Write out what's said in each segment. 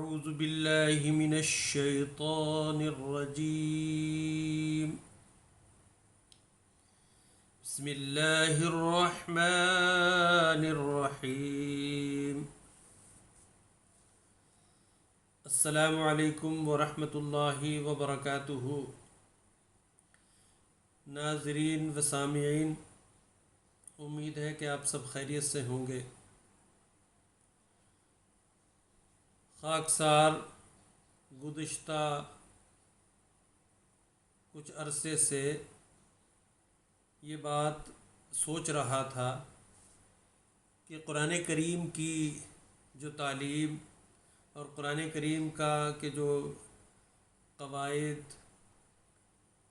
أعوذ بالله من الشيطان الرجيم. بسم الله الرحمن الرحيم. السلام علیکم ورحمۃ اللہ وبرکاتہ. ناظرین و سامعین، امید ہے کہ آپ سب خیریت سے ہوں گے. خاکسار گزشتہ کچھ عرصے سے یہ بات سوچ رہا تھا کہ قرآن کریم کی جو تعلیم اور قرآن کریم کا کہ جو قواعد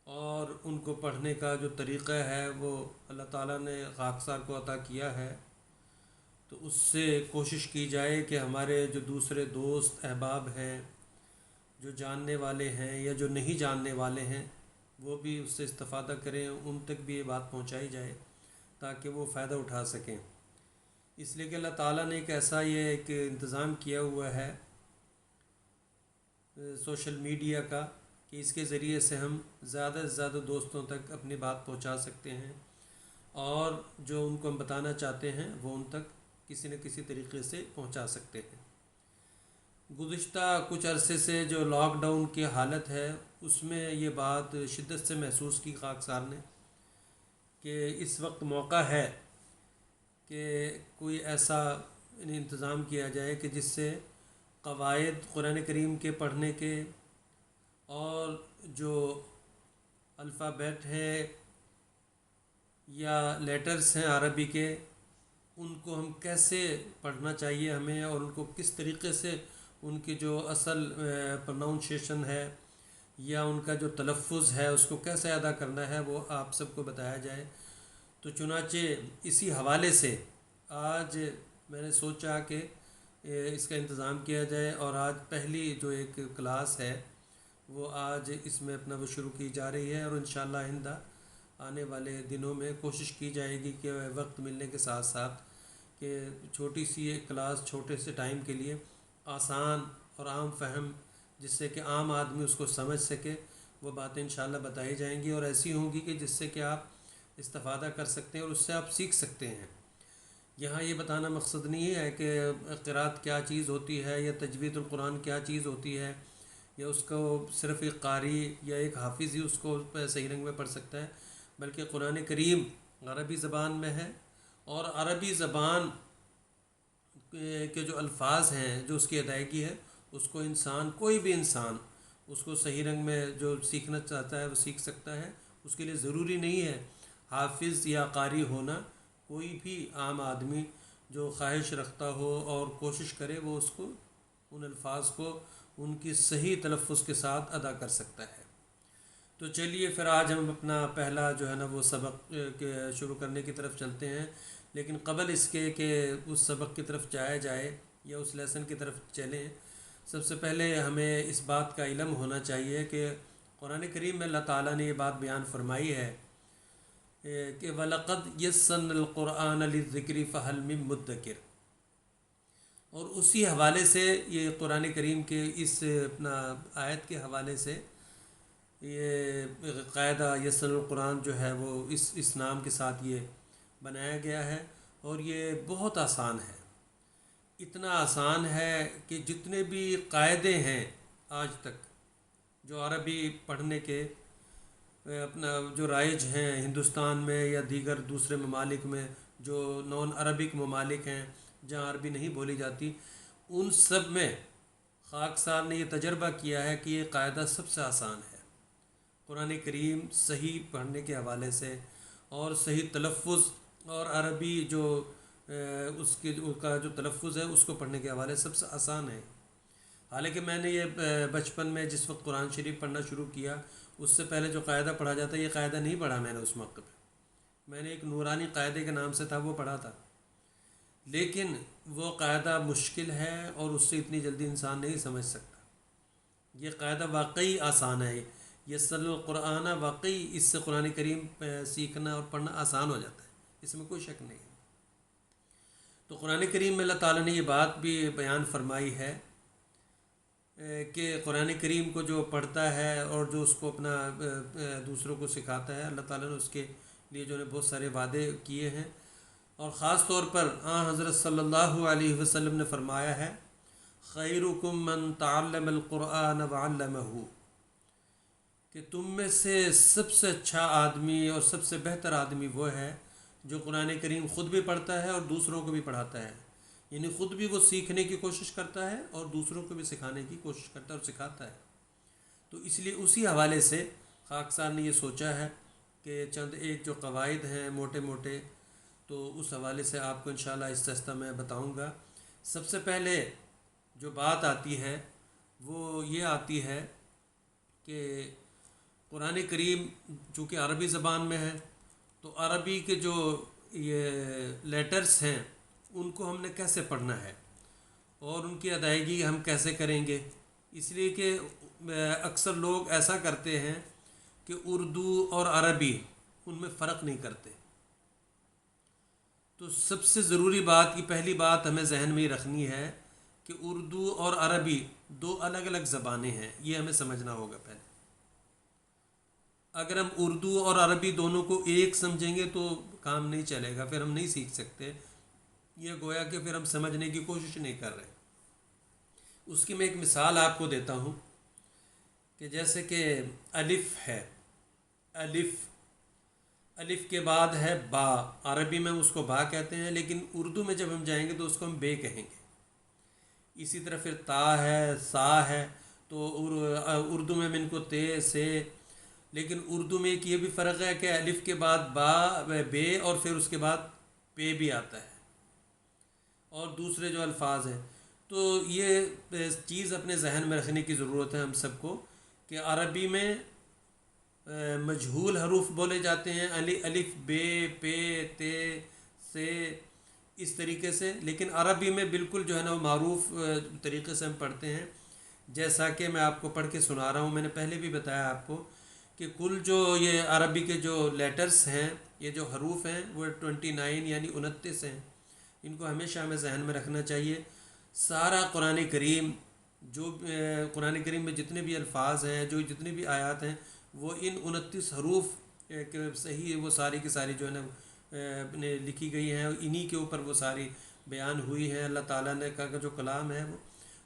اور ان کو پڑھنے کا جو طریقہ ہے وہ اللہ تعالیٰ نے خاکسار کو عطا کیا ہے، تو اس سے کوشش کی جائے کہ ہمارے جو دوسرے دوست احباب ہیں، جو جاننے والے ہیں یا جو نہیں جاننے والے ہیں، وہ بھی اس سے استفادہ کریں، ان تک بھی یہ بات پہنچائی جائے تاکہ وہ فائدہ اٹھا سکیں. اس لیے کہ اللہ تعالیٰ نے ایک ایسا یہ ایک انتظام کیا ہوا ہے سوشل میڈیا کا کہ اس کے ذریعے سے ہم زیادہ سے زیادہ دوستوں تک اپنی بات پہنچا سکتے ہیں، اور جو ان کو ہم بتانا چاہتے ہیں وہ ان تک کسی نہ کسی طریقے سے پہنچا سکتے ہیں. گزشتہ کچھ عرصے سے جو لاک ڈاؤن کی حالت ہے اس میں یہ بات شدت سے محسوس کی خاکسار نے کہ اس وقت موقع ہے کہ کوئی ایسا انتظام کیا جائے کہ جس سے قواعد قرآن کریم کے پڑھنے کے اور جو الفابیٹ ہے یا لیٹرز ہیں عربی کے، ان کو ہم کیسے پڑھنا چاہیے ہمیں، اور ان کو کس طریقے سے ان کی جو اصل پروننسیشن ہے یا ان کا جو تلفظ ہے اس کو کیسے ادا کرنا ہے وہ آپ سب کو بتایا جائے. تو چنانچہ اسی حوالے سے آج میں نے سوچا کہ اس کا انتظام کیا جائے، اور آج پہلی جو ایک کلاس ہے وہ آج اس میں اپنا وہ شروع کی جا رہی ہے، اور انشاءاللہ آئندہ آنے والے دنوں میں کوشش کی جائے گی کہ وقت ملنے کے ساتھ ساتھ کہ چھوٹی سی ایک کلاس چھوٹے سے ٹائم کے لیے آسان اور عام فہم، جس سے کہ عام آدمی اس کو سمجھ سکے، وہ باتیں انشاءاللہ بتائی جائیں گی، اور ایسی ہوں گی کہ جس سے کہ آپ استفادہ کر سکتے ہیں اور اس سے آپ سیکھ سکتے ہیں. یہاں یہ بتانا مقصد نہیں ہے کہ قرأت کیا چیز ہوتی ہے یا تجوید القرآن کیا چیز ہوتی ہے، یا اس کو صرف ایک قاری یا ایک حافظ ہی اس کو صحیح رنگ میں پڑھ سکتا ہے، بلکہ قرآن کریم عربی زبان میں ہے، اور عربی زبان کے جو الفاظ ہیں، جو اس کی ادائیگی ہے، اس کو انسان، کوئی بھی انسان اس کو صحیح رنگ میں جو سیکھنا چاہتا ہے وہ سیکھ سکتا ہے. اس کے لیے ضروری نہیں ہے حافظ یا قاری ہونا. کوئی بھی عام آدمی جو خواہش رکھتا ہو اور کوشش کرے وہ اس کو ان الفاظ کو ان کی صحیح تلفظ کے ساتھ ادا کر سکتا ہے. تو چلیے پھر آج ہم اپنا پہلا جو ہے نا وہ سبق کے شروع کرنے کی طرف چلتے ہیں. لیکن قبل اس کے کہ اس سبق کی طرف جایا جائے یا اس لیسن کی طرف چلیں، سب سے پہلے ہمیں اس بات کا علم ہونا چاہیے کہ قرآن کریم میں اللہ تعالیٰ نے یہ بات بیان فرمائی ہے کہ وَلَقَدْ يَسَّرْنَا الْقُرْآنَ لِلذِّكْرِ فَهَلْ مِن مُدَّكِرٍ. اور اسی حوالے سے یہ قرآن کریم کے اس اپنا آیت کے حوالے سے یہ قاعدہ یسر القرآن جو ہے وہ اس نام کے ساتھ یہ بنایا گیا ہے، اور یہ بہت آسان ہے. اتنا آسان ہے کہ جتنے بھی قاعدے ہیں آج تک جو عربی پڑھنے کے اپنا جو رائج ہیں ہندوستان میں یا دیگر دوسرے ممالک میں، جو نان عربک ممالک ہیں جہاں عربی نہیں بولی جاتی، ان سب میں خاکسار نے یہ تجربہ کیا ہے کہ یہ قاعدہ سب سے آسان ہے. قرآن کریم صحیح پڑھنے کے حوالے سے اور صحیح تلفظ اور عربی جو اس کا جو تلفظ ہے اس کو پڑھنے کے حوالے سے سب سے آسان ہے. حالانکہ میں نے یہ بچپن میں جس وقت قرآن شریف پڑھنا شروع کیا اس سے پہلے جو قاعدہ پڑھا جاتا ہے یہ قاعدہ نہیں پڑھا میں نے اس موقع پہ. میں نے ایک نورانی قاعدے کے نام سے تھا وہ پڑھا تھا، لیکن وہ قاعدہ مشکل ہے اور اس سے اتنی جلدی انسان نہیں سمجھ سکتا. یہ قاعدہ واقعی آسان ہے. یسر القرآن واقعی اس سے قرآن کریم سیکھنا اور پڑھنا آسان ہو جاتا ہے، اس میں کوئی شک نہیں ہے. تو قرآن کریم میں اللہ تعالیٰ نے یہ بات بھی بیان فرمائی ہے کہ قرآن کریم کو جو پڑھتا ہے اور جو اس کو اپنا دوسروں کو سکھاتا ہے، اللہ تعالیٰ نے اس کے لیے جو ہے بہت سارے وعدے کیے ہیں، اور خاص طور پر حضرت صلی اللہ علیہ وسلم نے فرمایا ہے خیرکم من تعلم القرآن وعلمہ، کہ تم میں سے سب سے اچھا آدمی اور سب سے بہتر آدمی وہ ہے جو قرآن کریم خود بھی پڑھتا ہے اور دوسروں کو بھی پڑھاتا ہے، یعنی خود بھی وہ سیکھنے کی کوشش کرتا ہے اور دوسروں کو بھی سکھانے کی کوشش کرتا ہے اور سکھاتا ہے۔ تو اس لیے اسی حوالے سے خاکسار نے یہ سوچا ہے کہ چند ایک جو قواعد ہیں موٹے موٹے، تو اس حوالے سے آپ کو انشاءاللہ آہستہ آہستہ میں بتاؤں گا۔ سب سے پہلے جو بات آتی ہے وہ یہ آتی ہے کہ قرآن کریم چونکہ عربی زبان میں ہے، تو عربی کے جو یہ لیٹرز ہیں ان کو ہم نے کیسے پڑھنا ہے اور ان کی ادائیگی ہم کیسے کریں گے، اس لیے کہ اکثر لوگ ایسا کرتے ہیں کہ اردو اور عربی ان میں فرق نہیں کرتے۔ تو سب سے ضروری بات کی پہلی بات ہمیں ذہن میں ہی رکھنی ہے کہ اردو اور عربی دو الگ الگ زبانیں ہیں، یہ ہمیں سمجھنا ہوگا پہلے۔ اگر ہم اردو اور عربی دونوں کو ایک سمجھیں گے تو کام نہیں چلے گا، پھر ہم نہیں سیکھ سکتے، یہ گویا کہ پھر ہم سمجھنے کی کوشش نہیں کر رہے۔ اس کی میں ایک مثال آپ کو دیتا ہوں کہ جیسے کہ الف ہے، الف الف کے بعد ہے با، عربی میں اس کو با کہتے ہیں، لیکن اردو میں جب ہم جائیں گے تو اس کو ہم بے کہیں گے۔ اسی طرح پھر تا ہے، سا ہے، تو اردو میں ان کو تے سے، لیکن اردو میں ایک یہ بھی فرق ہے کہ الف کے بعد با بے اور پھر اس کے بعد پے بھی آتا ہے، اور دوسرے جو الفاظ ہیں۔ تو یہ چیز اپنے ذہن میں رکھنے کی ضرورت ہے ہم سب کو کہ عربی میں مجہول حروف بولے جاتے ہیں، الف بے پے تے سے، اس طریقے سے، لیکن عربی میں بالکل جو ہے نا وہ معروف طریقے سے ہم پڑھتے ہیں، جیسا کہ میں آپ کو پڑھ کے سنا رہا ہوں۔ میں نے پہلے بھی بتایا آپ کو کہ کل جو یہ عربی کے جو لیٹرز ہیں، یہ جو حروف ہیں وہ 29 یعنی 29 ہیں، ان کو ہمیشہ ہمیں ذہن میں رکھنا چاہیے۔ سارا قرآن کریم جو قرآن کریم میں جتنے بھی الفاظ ہیں، جو جتنی بھی آیات ہیں، وہ ان 29 حروف کے صحیح وہ ساری کی ساری جو ہے نا نے لکھی گئی ہیں، انہی کے اوپر وہ ساری بیان ہوئی ہیں۔ اللہ تعالیٰ نے کا جو کلام ہے وہ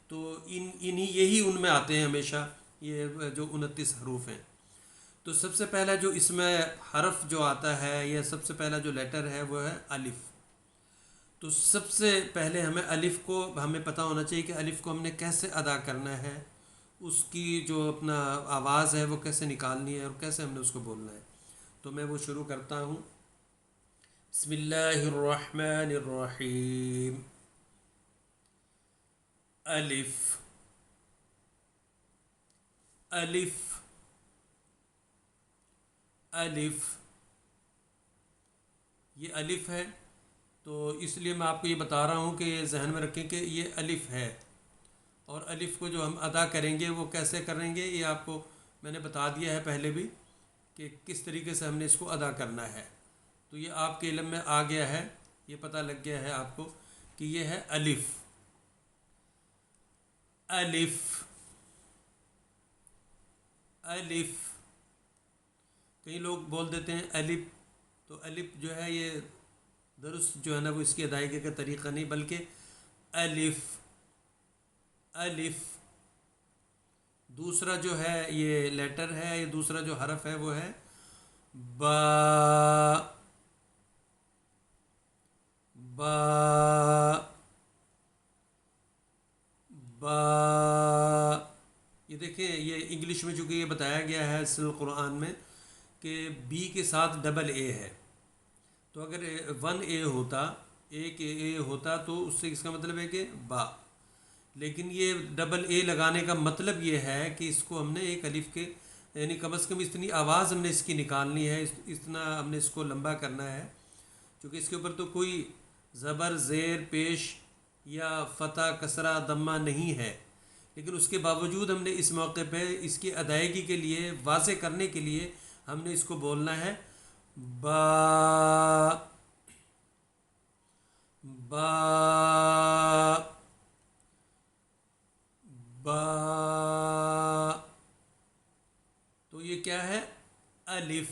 تو یہی ان میں آتے ہیں ہمیشہ، یہ جو 29 حروف ہیں۔ تو سب سے پہلا جو اس میں حرف جو آتا ہے یا سب سے پہلا جو لیٹر ہے وہ ہے الف۔ تو سب سے پہلے الف کو ہمیں پتہ ہونا چاہیے کہ الف کو ہم نے کیسے ادا کرنا ہے، اس کی جو اپنا آواز ہے وہ کیسے نکالنی ہے اور کیسے ہم نے اس کو بولنا ہے۔ تو میں وہ شروع کرتا ہوں۔ بسم اللہ الرحمن الرحیم۔ الف الف الف، یہ الف ہے، تو اس لیے میں آپ کو یہ بتا رہا ہوں کہ ذہن میں رکھیں کہ یہ الف ہے، اور الف کو جو ہم ادا کریں گے وہ کیسے کریں گے یہ آپ کو میں نے بتا دیا ہے پہلے بھی کہ کس طریقے سے ہم نے اس کو ادا کرنا ہے۔ تو یہ آپ کے علم میں آ گیا ہے، یہ پتہ لگ گیا ہے آپ کو کہ یہ ہے الف۔ الف الف، کئی لوگ بول دیتے ہیں الف، تو الف جو ہے یہ درست جو ہے نا وہ اس کی ادائیگی کا طریقہ نہیں، بلکہ الف الف۔ دوسرا جو ہے یہ لیٹر ہے، یہ دوسرا جو حرف ہے وہ ہے با با با۔ یہ دیکھیں، یہ انگلش میں چونکہ یہ بتایا گیا ہے اصل قرآن میں کہ بی کے ساتھ ڈبل اے ہے، تو اگر 1 اے ہوتا، ایک اے ہوتا تو اس سے اس کا مطلب ہے کہ با، لیکن یہ ڈبل اے لگانے کا مطلب یہ ہے کہ اس کو ہم نے ایک الف کے یعنی کم از کم اتنی آواز ہم نے اس کی نکالنی ہے، اتنا ہم نے اس کو لمبا کرنا ہے، کیونکہ اس کے اوپر تو کوئی زبر زیر پیش یا فتح کسرہ ضمہ نہیں ہے، لیکن اس کے باوجود ہم نے اس موقع پہ اس کی ادائیگی کے لیے واضح کرنے کے لیے ہم نے اس کو بولنا ہے با با با۔ الف،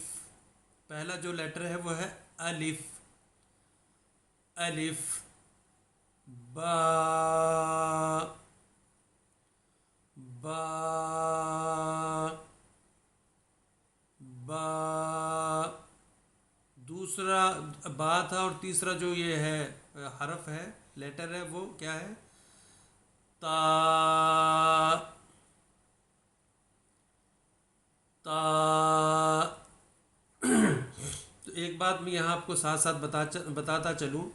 پہلا جو لیٹر ہے وہ ہے الف. الف. با. با. با. دوسرا با تھا اور تیسرا جو یہ ہے حرف ہے لیٹر ہے وہ کیا ہے؟ تا. تا. تو ایک بات میں یہاں آپ کو ساتھ ساتھ بتاتا چلوں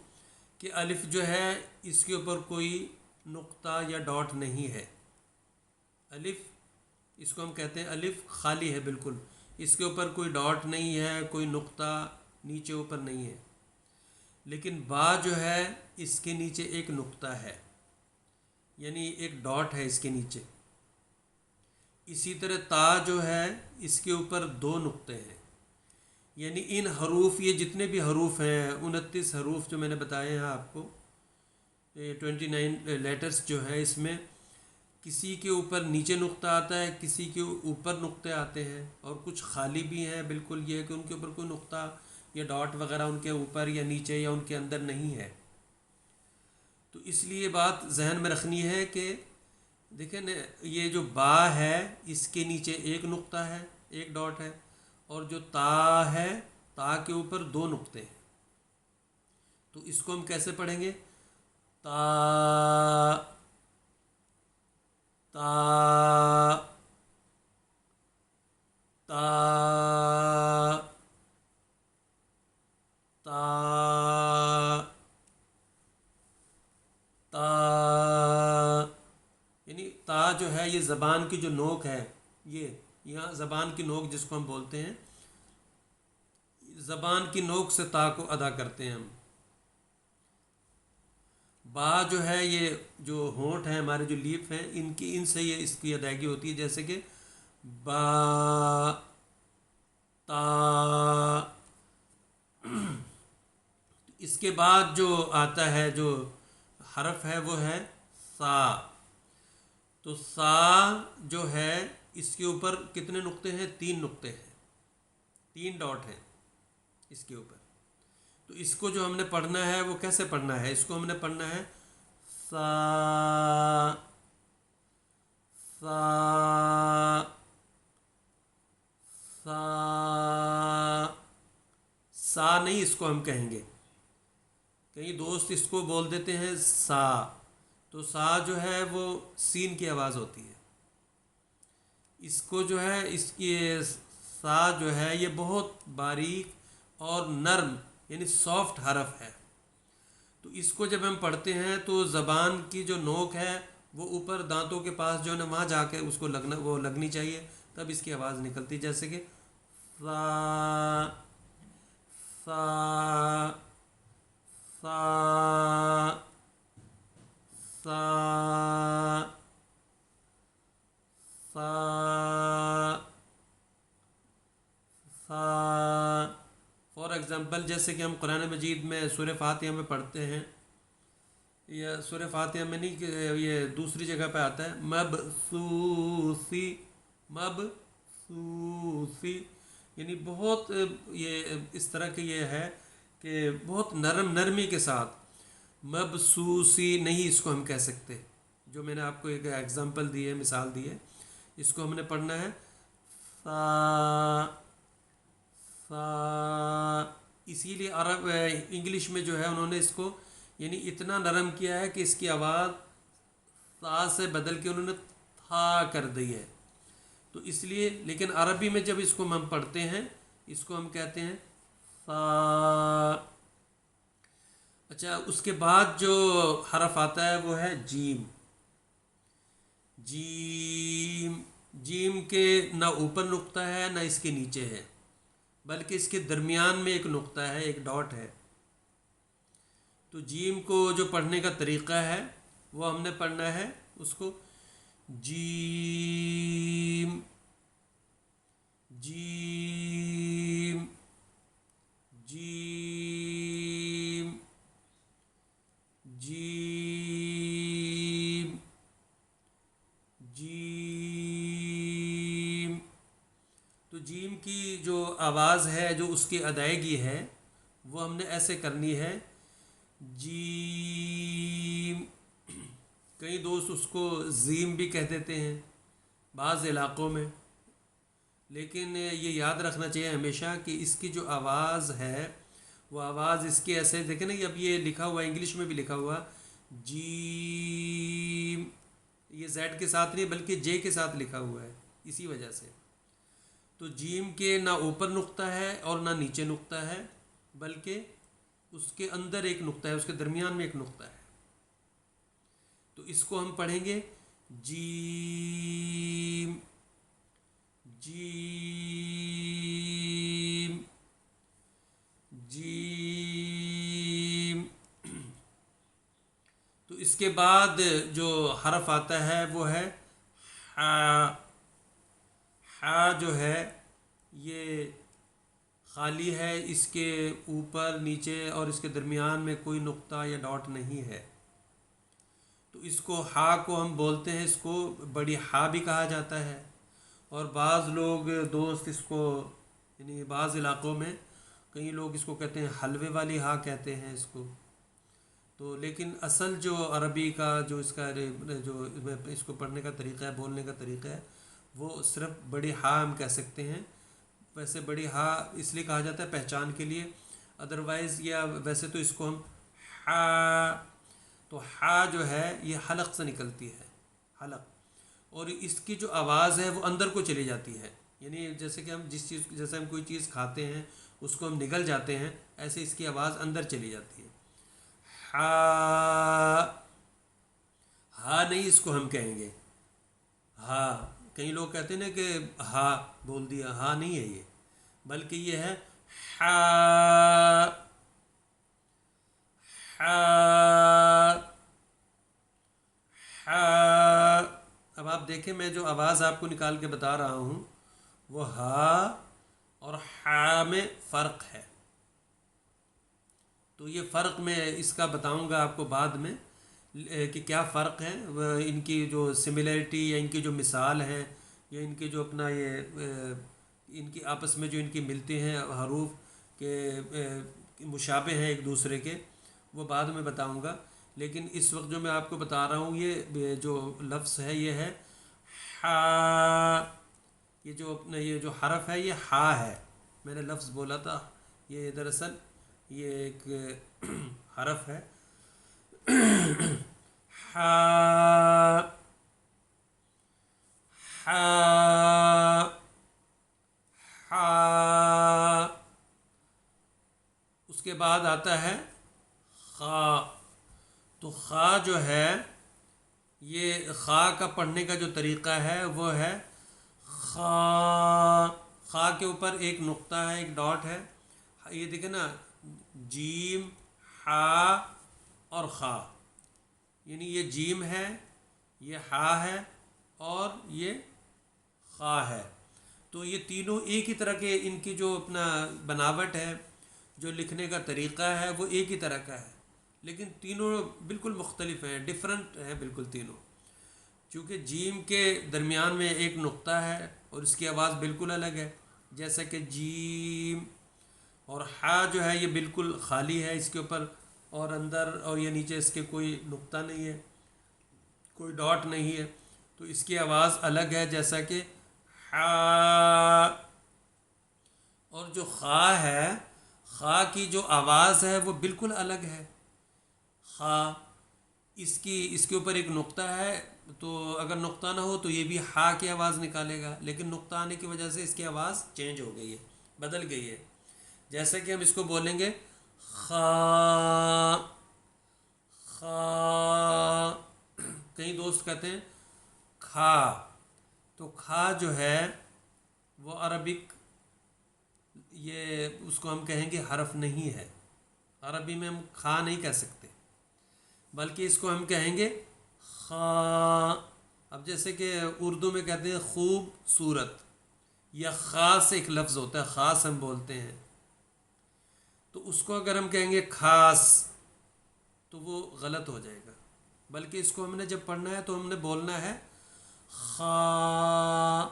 کہ الف جو ہے اس کے اوپر کوئی نقطہ یا ڈاٹ نہیں ہے. الف اس کو ہم کہتے ہیں الف خالی ہے بالکل، اس کے اوپر کوئی ڈاٹ نہیں ہے، کوئی نقطہ نیچے اوپر نہیں ہے. لیکن با جو ہے اس کے نیچے ایک نقطہ ہے، یعنی ایک ڈاٹ ہے اس کے نیچے. اسی طرح تا جو ہے اس کے اوپر دو نقطے ہیں. یعنی ان حروف، یہ جتنے بھی حروف ہیں 29 حروف جو میں نے بتائے ہیں آپ کو، 29 لیٹرز جو ہیں، اس میں کسی کے اوپر نیچے نقطہ آتا ہے، کسی کے اوپر نقطے آتے ہیں، اور کچھ خالی بھی ہیں بالکل، یہ ہے کہ ان کے اوپر کوئی نقطہ یا ڈاٹ وغیرہ ان کے اوپر یا نیچے یا ان کے اندر نہیں ہے. تو اس لیے بات ذہن میں رکھنی ہے کہ دیکھیں نا، یہ جو با ہے اس کے نیچے ایک نقطہ ہے، ایک ڈاٹ ہے، اور جو تا ہے تا کے اوپر دو نقطے ہیں. تو اس کو ہم کیسے پڑھیں گے؟ تا. تا. تا. تا. تا. یعنی تا جو ہے یہ زبان کی جو نوک ہے، یہ یہاں زبان کی نوک جس کو ہم بولتے ہیں، زبان کی نوک سے تا کو ادا کرتے ہیں ہم. با جو ہے یہ جو ہونٹ ہیں ہمارے، جو لیف ہیں، ان سے یہ اس کی ادائیگی ہوتی ہے، جیسے کہ با. تا. اس کے بعد جو آتا ہے جو حرف ہے وہ ہے سا. تو سا جو ہے اس کے اوپر کتنے نقطے ہیں؟ 3 نقطے ہیں، 3 ڈاٹ ہیں اس کے اوپر. تو اس کو جو ہم نے پڑھنا ہے وہ کیسے پڑھنا ہے؟ اس کو ہم نے پڑھنا ہے سا. سا. سا. سا نہیں، اس کو ہم کہیں گے، کئی دوست اس کو بول دیتے ہیں سا. تو سا جو ہے وہ سین کی آواز ہوتی ہے. اس کو جو ہے اس کی سا جو ہے یہ بہت باریک اور نرم یعنی سافٹ حرف ہے. تو اس کو جب ہم پڑھتے ہیں تو زبان کی جو نوک ہے وہ اوپر دانتوں کے پاس جو ہے نا وہاں جا کے اس کو لگنی چاہیے، تب اس کی آواز نکلتی. جیسے کہ سا. سا. سا. سا. سا. سا. فار ایگزامپل جیسے کہ ہم قرآن مجید میں سورہ فاتحہ میں پڑھتے ہیں، یا سورہ فاتحہ میں نہیں کہ یہ دوسری جگہ پہ آتا ہے مبسوسی. مبسوسی یعنی بہت یہ اس طرح کی یہ ہے کہ بہت نرمی کے ساتھ. مبسوسی نہیں اس کو ہم کہہ سکتے. جو میں نے آپ کو ایک ایگزامپل دی ہے، مثال دی ہے، اس کو ہم نے پڑھنا ہے سا. سا. اسی لیے انگلش میں جو ہے انہوں نے اس کو یعنی اتنا نرم کیا ہے کہ اس کی آواز سا سے بدل کے انہوں نے تھا کر دی ہے. تو اس لیے لیکن عربی میں جب اس کو ہم پڑھتے ہیں اس کو ہم کہتے ہیں سا. اچھا، اس کے بعد جو حرف آتا ہے وہ ہے جیم. جیم. جیم کے نہ اوپر نقطہ ہے نہ اس کے نیچے ہے، بلکہ اس کے درمیان میں ایک نقطہ ہے، ایک ڈاٹ ہے. تو جیم کو جو پڑھنے کا طریقہ ہے وہ ہم نے پڑھنا ہے اس کو جیم. جیم. جیم. جیم. جیم. تو جیم کی جو آواز ہے، جو اس کی ادائیگی ہے، وہ ہم نے ایسے کرنی ہے، جیم۔ کئی دوست اس کو زیم بھی کہہ دیتے ہیں بعض علاقوں میں، لیکن یہ یاد رکھنا چاہیے ہمیشہ کہ اس کی جو آواز ہے، وہ آواز اس کی ایسے دیکھیں نا، اب یہ لکھا ہوا انگلش میں بھی لکھا ہوا جیم، یہ زیڈ کے ساتھ نہیں بلکہ جے کے ساتھ لکھا ہوا ہے، اسی وجہ سے۔ تو جیم کے نہ اوپر نقطہ ہے اور نہ نیچے نقطہ ہے، بلکہ اس کے اندر ایک نقطہ ہے، اس کے درمیان میں ایک نقطہ ہے۔ تو اس کو ہم پڑھیں گے جیم، جیم، جیم۔ تو اس کے بعد جو حرف آتا ہے وہ ہے حا۔ حا جو ہے یہ خالی ہے، اس کے اوپر نیچے اور اس کے درمیان میں کوئی نقطہ یا ڈاٹ نہیں ہے، تو اس کو حا کو ہم بولتے ہیں، اس کو بڑی حا بھی کہا جاتا ہے، اور بعض لوگ دوست اس کو، یعنی بعض علاقوں میں کئی لوگ اس کو کہتے ہیں حلوے والی ہا کہتے ہیں اس کو۔ تو لیکن اصل جو عربی کا جو اس کا جو اس کو پڑھنے کا طریقہ ہے، بولنے کا طریقہ ہے، وہ صرف بڑی ہا ہم کہہ سکتے ہیں۔ ویسے بڑی ہا اس لیے کہا جاتا ہے پہچان کے لیے، ادروائز یا ویسے تو اس کو ہم ہا، تو ہا جو ہے یہ حلق سے نکلتی ہے، حلق، اور اس کی جو آواز ہے وہ اندر کو چلی جاتی ہے، یعنی جیسے کہ ہم جیسے ہم کوئی چیز کھاتے ہیں اس کو ہم نگل جاتے ہیں، ایسے اس کی آواز اندر چلی جاتی ہے۔ ہا، ہا نہیں اس کو ہم کہیں گے، ہا، کئی لوگ کہتے ہیں نا کہ ہا بول دیا، ہا نہیں ہے یہ، بلکہ یہ ہے ہا، ہا، ہا۔ اب آپ دیکھیں میں جو آواز آپ کو نکال کے بتا رہا ہوں وہ ہا اور ہا میں فرق ہے، تو یہ فرق میں اس کا بتاؤں گا آپ کو بعد میں کہ کیا فرق ہے، ان کی جو سملیرٹی یا ان کی جو مثال ہے، یا ان کے جو اپنا یہ ان کی آپس میں جو ان کی ملتے ہیں حروف کے مشابہ ہیں ایک دوسرے کے، وہ بعد میں بتاؤں گا۔ لیکن اس وقت جو میں آپ کو بتا رہا ہوں یہ جو لفظ ہے یہ ہے ہا، یہ جو اپنا یہ جو حرف ہے یہ ہا ہے، میں نے لفظ بولا تھا، یہ دراصل یہ ایک حرف ہے، ہا، ہا، ہا۔ اس کے بعد آتا ہے خا۔ تو خا جو ہے یہ خا کا پڑھنے کا جو طریقہ ہے وہ ہے خا، خا کے اوپر ایک نقطہ ہے، ایک ڈاٹ ہے، یہ دیکھیں نا، جیم، ہا اور خا، یعنی یہ جیم ہے، یہ ہا ہے اور یہ خا ہے، تو یہ تینوں ایک ہی طرح کے، ان کی جو اپنا بناوٹ ہے، جو لکھنے کا طریقہ ہے وہ ایک ہی طرح کا ہے، لیکن تینوں بالکل مختلف ہیں، ڈفرنٹ ہیں بالکل تینوں، چونکہ جیم کے درمیان میں ایک نقطہ ہے اور اس کی آواز بالکل الگ ہے، جیسا کہ جیم، اور ہا جو ہے یہ بالکل خالی ہے، اس کے اوپر اور اندر اور یہ نیچے اس کے کوئی نقطہ نہیں ہے، کوئی ڈاٹ نہیں ہے، تو اس کی آواز الگ ہے، جیسا کہ ہا۔ اور جو خا ہے، خا کی جو آواز ہے وہ بالکل الگ ہے، خا، اس کے اوپر ایک نقطہ ہے، تو اگر نقطہ نہ ہو تو یہ بھی ہا کی آواز نکالے گا، لیکن نقطہ آنے کی وجہ سے اس کی آواز چینج ہو گئی ہے، بدل گئی ہے، جیسے کہ ہم اس کو بولیں گے خا، خا، کئی دوست کہتے ہیں کھا، تو کھا جو ہے وہ عربک، یہ اس کو ہم کہیں گے حرف نہیں ہے، عربی میں ہم کھا نہیں کہہ سکتے، بلکہ اس کو ہم کہیں گے خا۔ اب جیسے کہ اردو میں کہتے ہیں خوبصورت، یا خاص ایک لفظ ہوتا ہے، خاص ہم بولتے ہیں، تو اس کو اگر ہم کہیں گے خاص تو وہ غلط ہو جائے گا، بلکہ اس کو ہم نے جب پڑھنا ہے تو ہم نے بولنا ہے خا،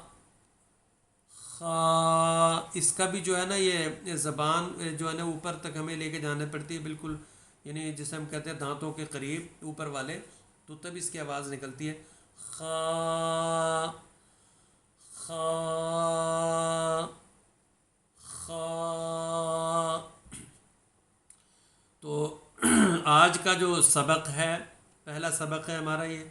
خا، اس کا بھی جو ہے نا یہ زبان جو ہے نا اوپر تک ہمیں لے کے جانا پڑتی ہے بالکل، یعنی جسے ہم کہتے ہیں دانتوں کے قریب اوپر والے، تو تب اس کی آواز نکلتی ہے خا خا خا۔ تو آج کا جو سبق ہے، پہلا سبق ہے ہمارا یہ،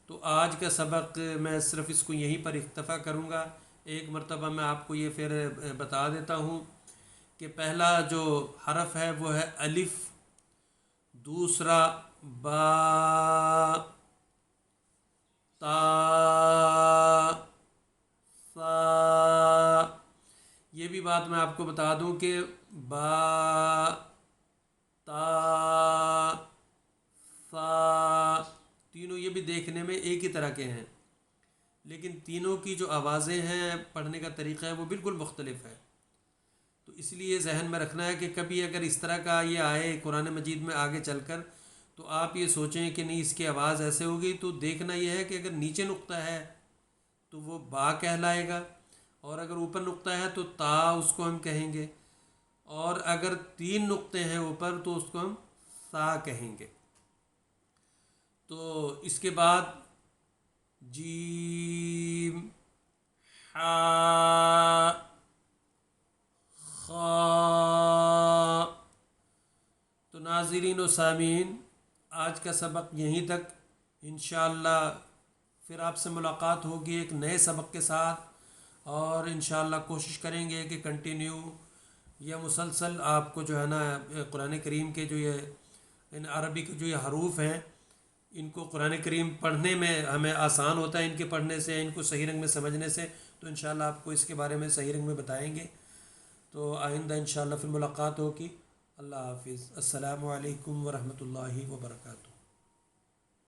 تو آج کا سبق میں صرف اس کو یہیں پر اکتفا کروں گا۔ ایک مرتبہ میں آپ کو یہ پھر بتا دیتا ہوں کہ پہلا جو حرف ہے وہ ہے الف، دوسرا با، تا، ثا۔ یہ بھی بات میں آپ کو بتا دوں کہ با، تا، ثا تینوں یہ بھی دیکھنے میں ایک ہی طرح کے ہیں، لیکن تینوں کی جو آوازیں ہیں، پڑھنے کا طریقہ ہے، وہ بالکل مختلف ہے۔ تو اس لیے ذہن میں رکھنا ہے کہ کبھی اگر اس طرح کا یہ آئے قرآن مجید میں آگے چل کر، تو آپ یہ سوچیں کہ نہیں اس کی آواز ایسے ہوگی، تو دیکھنا یہ ہے کہ اگر نیچے نقطہ ہے تو وہ با کہلائے گا، اور اگر اوپر نقطہ ہے تو تا اس کو ہم کہیں گے، اور اگر 3 نقطے ہیں اوپر تو اس کو ہم سا کہیں گے۔ تو اس کے بعد جیم، حا، خا۔ تو ناظرین و سامعین، آج کا سبق یہیں تک، انشاءاللہ پھر آپ سے ملاقات ہوگی ایک نئے سبق کے ساتھ، اور انشاءاللہ کوشش کریں گے کہ کنٹینیو یا مسلسل آپ کو جو ہے نا قرآن کریم کے جو یہ عربی کے جو یہ حروف ہیں، ان کو قرآن کریم پڑھنے میں ہمیں آسان ہوتا ہے ان کے پڑھنے سے، ان کو صحیح رنگ میں سمجھنے سے، تو انشاءاللہ آپ کو اس کے بارے میں صحیح رنگ میں بتائیں گے۔ تو آئندہ انشاءاللہ پھر ملاقات ہوگی۔ اللہ حافظ۔ السلام علیکم ورحمۃ اللہ وبرکاتہ۔